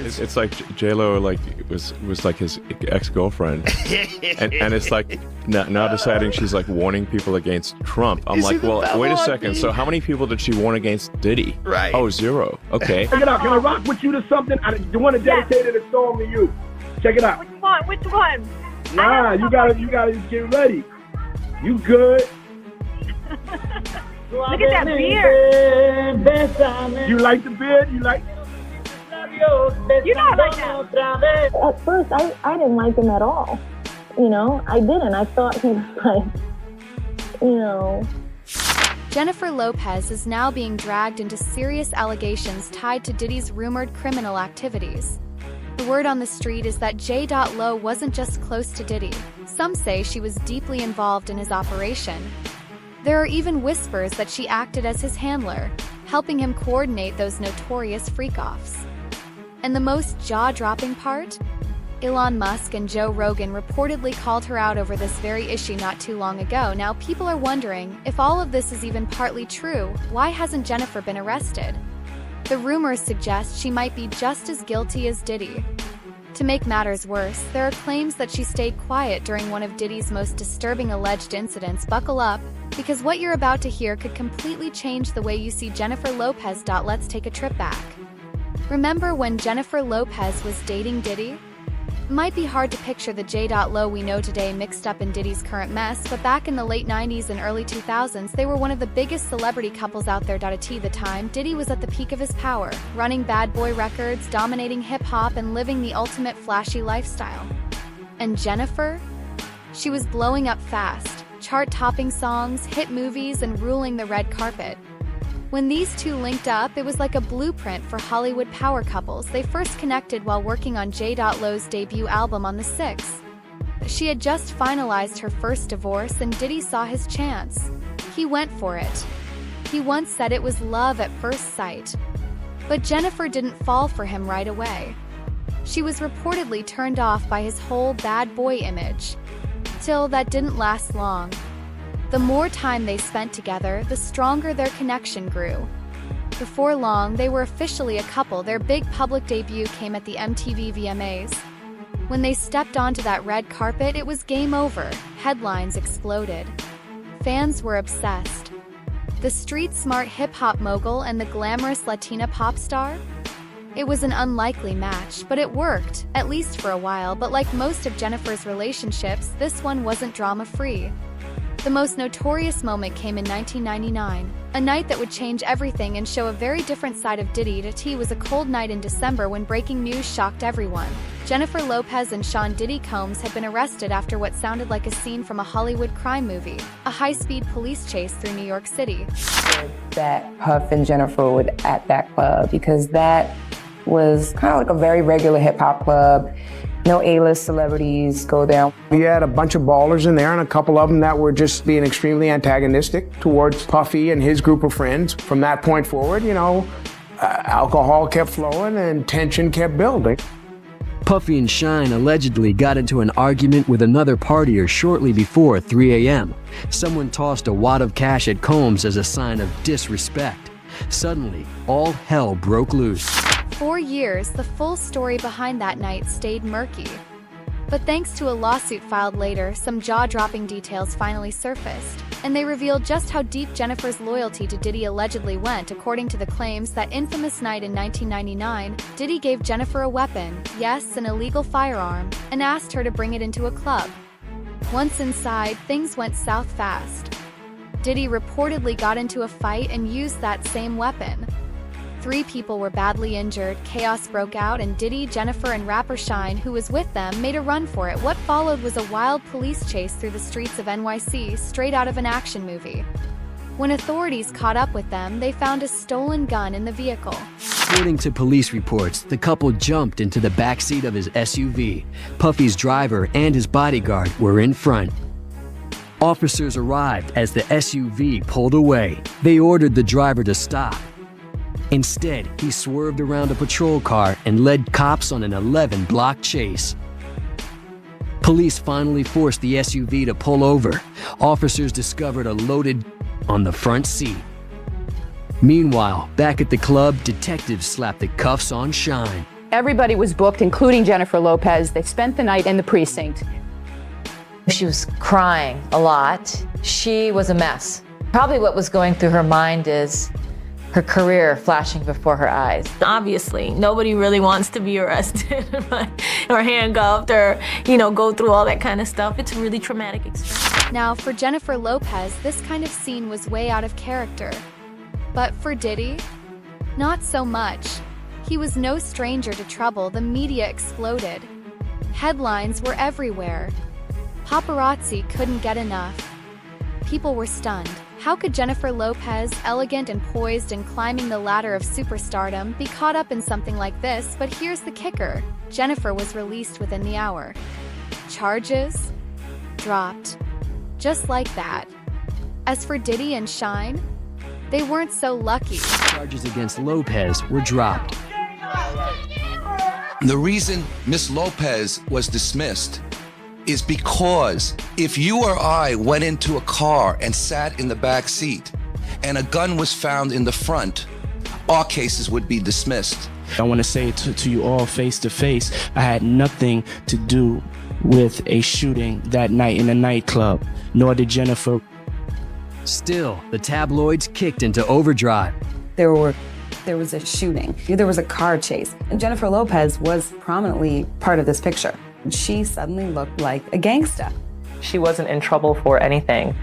It's like J.Lo like was like his ex-girlfriend, and it's like now deciding she's like warning people against Trump. I'm like, well, wait a second. So how many people did she warn against Diddy? Right. Oh, 0. Okay. Check it out. Can I rock with you to something? I want to dedicate a song to you. Check it out. Which one? Nah, you gotta just get ready. You good? Look at that beard. You like the beard? You like? You know I like that. At first, I didn't like him at all. You know, I didn't. I thought he was like, you know. Jennifer Lopez is now being dragged into serious allegations tied to Diddy's rumored criminal activities. The word on the street is that J.Lo wasn't just close to Diddy. Some say she was deeply involved in his operation. There are even whispers that she acted as his handler, helping him coordinate those notorious freak-offs. And the most jaw-dropping part? Elon Musk and JoeRogan reportedly called her out over this very issue not too long ago. Now people are wondering, if all of this is even partly true, why hasn't Jennifer been arrested? The rumors suggest she might be just as guilty as Diddy. To make matters worse, there are claims that she stayed quiet during one of Diddy's most disturbing alleged incidents. Buckle up, because what you're about to hear could completely change the way you see Jennifer Lopez. Let's take a trip back. Remember when Jennifer Lopez was dating Diddy? It might be hard to picture the J.Lo we know today mixed up in Diddy's current mess, but back in the late 90s and early 2000s, they were one of the biggest celebrity couples out there. At the time, Diddy was at the peak of his power, running Bad Boy Records, dominating hip-hop, and living the ultimate flashy lifestyle. And Jennifer? She was blowing up fast, chart-topping songs, hit movies, and ruling the red carpet. When these two linked up, it was like a blueprint for Hollywood power couples. They first connected while working on J.Lo's debut album on the 6th. She had just finalized her first divorce and Diddy saw his chance. He went for it. He once said it was love at first sight. But Jennifer didn't fall for him right away. She was reportedly turned off by his whole bad boy image. Still, that didn't last long. The more time they spent together, the stronger their connection grew. Before long, they were officially a couple. Their big public debut came at the MTV VMAs. When they stepped onto that red carpet, it was game over. Headlines exploded. Fans were obsessed. The street-smart hip-hop mogul and the glamorous Latina pop star? It was an unlikely match, but it worked, at least for a while. But like most of Jennifer's relationships, this one wasn't drama-free. The most notorious moment came in 1999, a night that would change everything and show a very different side of Diddy. It was a cold night in December when breaking news shocked everyone. Jennifer Lopez and Sean Diddy Combs had been arrested after what sounded like a scene from a Hollywood crime movie, a high-speed police chase through New York City. That Puff and Jennifer were at that club because that was kind of like a very regular hip-hop club. No A-list celebrities go there. We had a bunch of ballers in there and a couple of them that were just being extremely antagonistic towards Puffy and his group of friends. From that point forward, you know, alcohol kept flowing and tension kept building. Puffy and Shyne allegedly got into an argument with another partier shortly before 3 a.m. Someone tossed a wad of cash at Combs as a sign of disrespect. Suddenly, all hell broke loose. 4 years, the full story behind that night stayed murky. But thanks to a lawsuit filed later, some jaw-dropping details finally surfaced, and they revealed just how deep Jennifer's loyalty to Diddy allegedly went. According to the claims, that infamous night in 1999, Diddy gave Jennifer a weapon, yes, an illegal firearm, and asked her to bring it into a club. Once inside, things went south fast. Diddy reportedly got into a fight and used that same weapon. 3 people were badly injured, chaos broke out, and Diddy, Jennifer, and rapper Shyne, who was with them, made a run for it. What followed was a wild police chase through the streets of NYC, straight out of an action movie. When authorities caught up with them, they found a stolen gun in the vehicle. According to police reports, the couple jumped into the backseat of his SUV. Puffy's driver and his bodyguard were in front. Officers arrived as the SUV pulled away. They ordered the driver to stop. Instead, he swerved around a patrol car and led cops on an 11-block chase. Police finally forced the SUV to pull over. Officers discovered a loaded on the front seat. Meanwhile, back at the club, detectives slapped the cuffs on Shyne. Everybody was booked, including Jennifer Lopez. They spent the night in the precinct. She was crying a lot. She was a mess. Probably what was going through her mind is her career flashing before her eyes. Obviously, nobody really wants to be arrested or handcuffed or, you know, go through all that kind of stuff. It's a really traumatic experience. Now, for Jennifer Lopez, this kind of scene was way out of character. But for Diddy, not so much. He was no stranger to trouble. The media exploded. Headlines were everywhere. Paparazzi couldn't get enough. People were stunned. How could Jennifer Lopez, elegant and poised and climbing the ladder of superstardom, be caught up in something like this? But here's the kicker. Jennifer was released within the hour. Charges dropped. Just like that. As for Diddy and Shyne, they weren't so lucky. Charges against Lopez were dropped. The reason Miss Lopez was dismissed is because if you or I went into a car and sat in the back seat and a gun was found in the front, our cases would be dismissed. I want to say to you all face to face, I had nothing to do with a shooting that night in a nightclub, nor did Jennifer. Still, the tabloids kicked into overdrive. There was a shooting, there was a car chase, and Jennifer Lopez was prominently part of this picture. She suddenly looked like a gangsta. She wasn't in trouble for anything,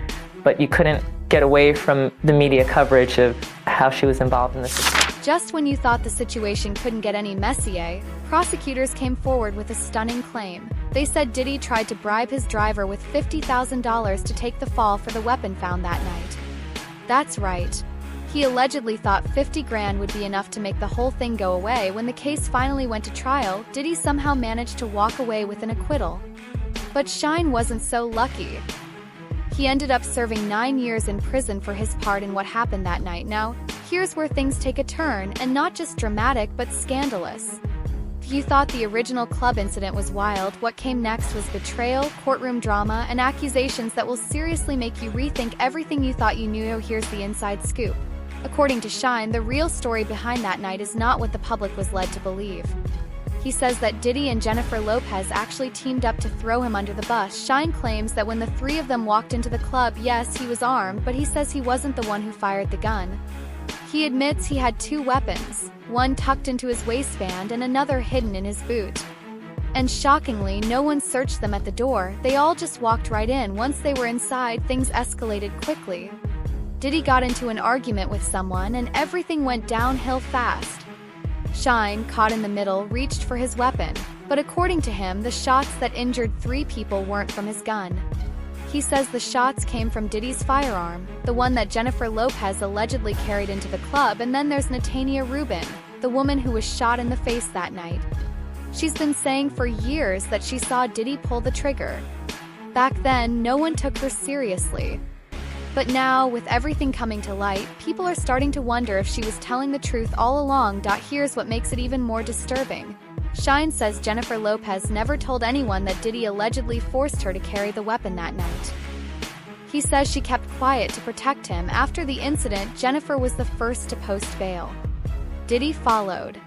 but you couldn't get away from the media coverage of how she was involved in this. Just when you thought the situation couldn't get any messier, prosecutors came forward with a stunning claim. They said Diddy tried to bribe his driver with $50,000 to take the fall for the weapon found that night. That's right. He allegedly thought 50 grand would be enough to make the whole thing go away. When the case finally went to trial, Diddy somehow managed to walk away with an acquittal. But Shyne wasn't so lucky. He ended up serving 9 years in prison for his part in what happened that night. Now, here's where things take a turn, and not just dramatic, but scandalous. If you thought the original club incident was wild, what came next was betrayal, courtroom drama, and accusations that will seriously make you rethink everything you thought you knew. Here's the inside scoop. According to Shyne, the real story behind that night is not what the public was led to believe. He says that Diddy and Jennifer Lopez actually teamed up to throw him under the bus. Shyne claims that when the three of them walked into the club, yes, he was armed, but he says he wasn't the one who fired the gun. He admits he had 2 weapons, one tucked into his waistband and another hidden in his boot. And shockingly, no one searched them at the door. They all just walked right in. Once they were inside, things escalated quickly. Diddy got into an argument with someone and everything went downhill fast. Shyne, caught in the middle, reached for his weapon, but according to him, the shots that injured 3 people weren't from his gun. He says the shots came from Diddy's firearm, the one that Jennifer Lopez allegedly carried into the club, and then there's Natania Rubin, the woman who was shot in the face that night. She's been saying for years that she saw Diddy pull the trigger. Back then, no one took her seriously. But now, with everything coming to light, people are starting to wonder if she was telling the truth all along. Here's what makes it even more disturbing. Shyne says Jennifer Lopez never told anyone that Diddy allegedly forced her to carry the weapon that night. He says she kept quiet to protect him. After the incident, Jennifer was the first to post bail. Diddy followed.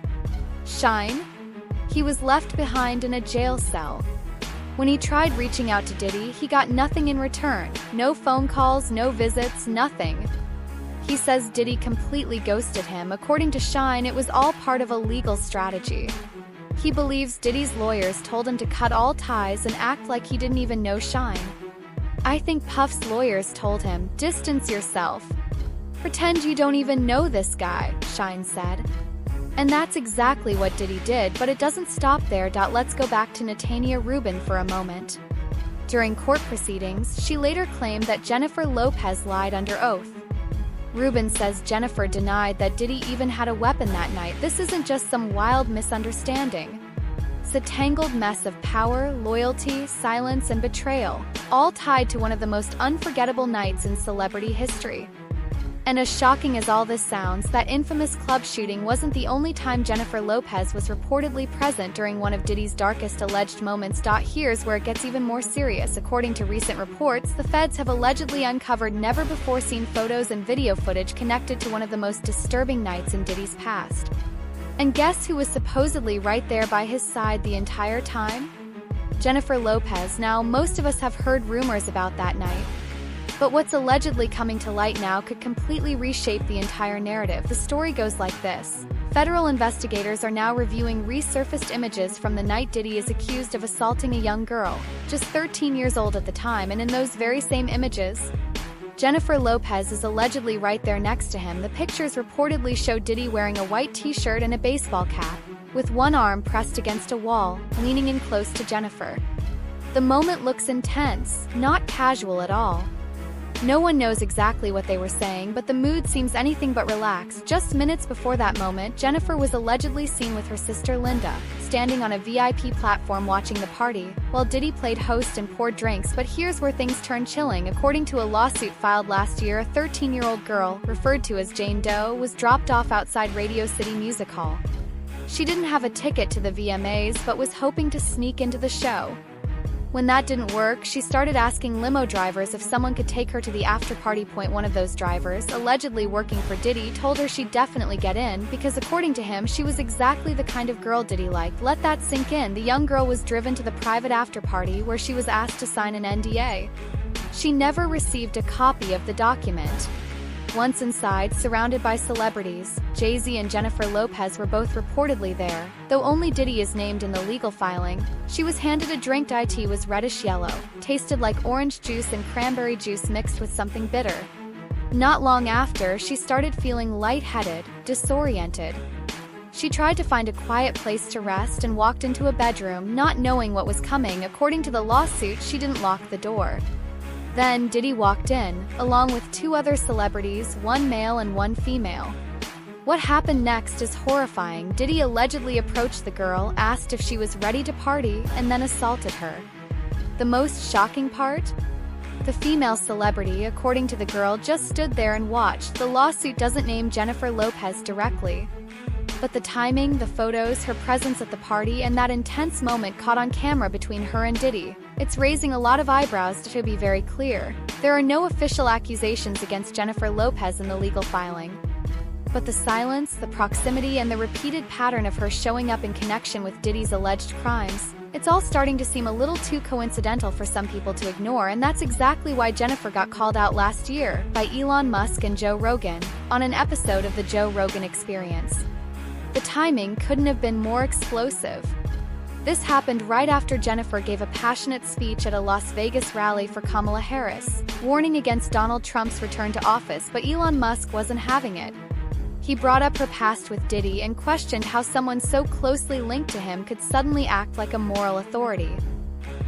Shyne? He was left behind in a jail cell. When he tried reaching out to Diddy, he got nothing in return. No phone calls, no visits, nothing. He says Diddy completely ghosted him. According to Shyne, it was all part of a legal strategy. He believes Diddy's lawyers told him to cut all ties and act like he didn't even know Shyne. I think Puff's lawyers told him, distance yourself. Pretend you don't even know this guy, Shyne said. And that's exactly what Diddy did, but it doesn't stop there. Let's go back to Natania Rubin for a moment. During court proceedings, she later claimed that Jennifer Lopez lied under oath. Rubin says Jennifer denied that Diddy even had a weapon that night. This isn't just some wild misunderstanding. It's a tangled mess of power, loyalty, silence, and betrayal, all tied to one of the most unforgettable nights in celebrity history. And as shocking as all this sounds, that infamous club shooting wasn't the only time Jennifer Lopez was reportedly present during one of Diddy's darkest alleged moments. Here's where it gets even more serious. According to recent reports, the feds have allegedly uncovered never-before-seen photos and video footage connected to one of the most disturbing nights in Diddy's past. And guess who was supposedly right there by his side the entire time? Jennifer Lopez. Now, most of us have heard rumors about that night. But what's allegedly coming to light now could completely reshape the entire narrative. The story goes like this. Federal investigators are now reviewing resurfaced images from the night Diddy is accused of assaulting a young girl, just 13 years old at the time, and in those very same images, Jennifer Lopez is allegedly right there next to him. The pictures reportedly show Diddy wearing a white t-shirt and a baseball cap, with one arm pressed against a wall, leaning in close to Jennifer. The moment looks intense, not casual at all. No one knows exactly what they were saying, but the mood seems anything but relaxed. Just minutes before that moment, Jennifer was allegedly seen with her sister Linda, standing on a VIP platform watching the party, while Diddy played host and poured drinks. But here's where things turn chilling. According to a lawsuit filed last year, a 13-year-old girl, referred to as Jane Doe, was dropped off outside Radio City Music Hall. She didn't have a ticket to the VMAs, but was hoping to sneak into the show. When that didn't work, she started asking limo drivers if someone could take her to the after-party point. One of those drivers, allegedly working for Diddy, told her she'd definitely get in because, according to him, she was exactly the kind of girl Diddy liked. Let that sink in. The young girl was driven to the private after-party where she was asked to sign an NDA. She never received a copy of the document. Once inside, surrounded by celebrities, Jay-Z and Jennifer Lopez were both reportedly there. Though only Diddy is named in the legal filing, she was handed a drink. It was reddish yellow, tasted like orange juice and cranberry juice mixed with something bitter. Not long after, she started feeling lightheaded, disoriented. She tried to find a quiet place to rest and walked into a bedroom, not knowing what was coming. According to the lawsuit, she didn't lock the door. Then Diddy walked in, along with two other celebrities, one male and one female. What happened next is horrifying. Diddy allegedly approached the girl, asked if she was ready to party, and then assaulted her. The most shocking part? The female celebrity, according to the girl, just stood there and watched. The lawsuit doesn't name Jennifer Lopez directly, but the timing, the photos, her presence at the party, and that intense moment caught on camera between her and Diddy. It's raising a lot of eyebrows, to be very clear. There are no official accusations against Jennifer Lopez in the legal filing. But the silence, the proximity, and the repeated pattern of her showing up in connection with Diddy's alleged crimes, it's all starting to seem a little too coincidental for some people to ignore, and that's exactly why Jennifer got called out last year by Elon Musk and JoeRogan on an episode of the JoeRogan Experience. The timing couldn't have been more explosive. This happened right after Jennifer gave a passionate speech at a Las Vegas rally for Kamala Harris, warning against Donald Trump's return to office, but Elon Musk wasn't having it. He brought up her past with Diddy and questioned how someone so closely linked to him could suddenly act like a moral authority.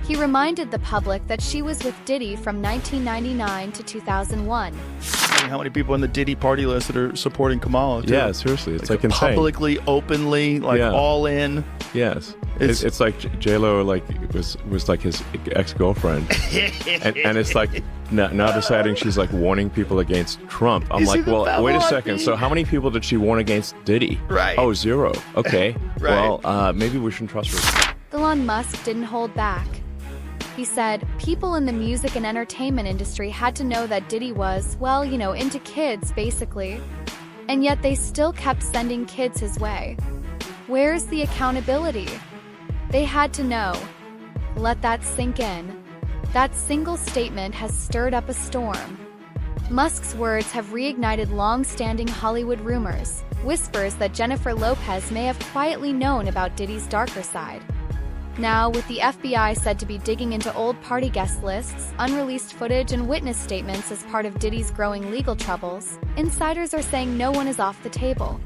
He reminded the public that she was with Diddy from 1999 to 2001. How many people in the Diddy party list that are supporting Kamala? Too? Yeah, seriously, it's like insane. Publicly, openly, all in. Yes, it's like J.Lo was like his ex-girlfriend, and it's like now deciding she's like warning people against Trump. I'm like, well, wait a second. So how many people did she warn against Diddy? Right. Oh, 0. Okay. Right. Well, maybe we shouldn't trust her. Elon Musk didn't hold back. He said, people in the music and entertainment industry had to know that Diddy was, well, into kids, basically. And yet they still kept sending kids his way. Where's the accountability? They had to know. Let that sink in. That single statement has stirred up a storm. Musk's words have reignited long-standing Hollywood rumors, whispers that Jennifer Lopez may have quietly known about Diddy's darker side. Now, with the FBI said to be digging into old party guest lists, unreleased footage, and witness statements as part of Diddy's growing legal troubles, insiders are saying no one is off the table.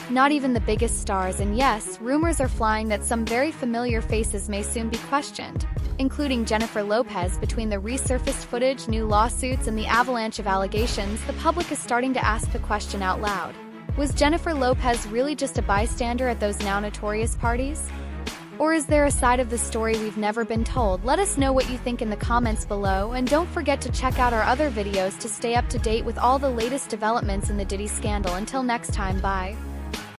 Not even the biggest stars, and yes, rumors are flying that some very familiar faces may soon be questioned, including Jennifer Lopez. Between the resurfaced footage, new lawsuits, and the avalanche of allegations, the public is starting to ask the question out loud. Was Jennifer Lopez really just a bystander at those now notorious parties? Or is there a side of the story we've never been told? Let us know what you think in the comments below, and don't forget to check out our other videos to stay up to date with all the latest developments in the Diddy scandal. Until next time, bye.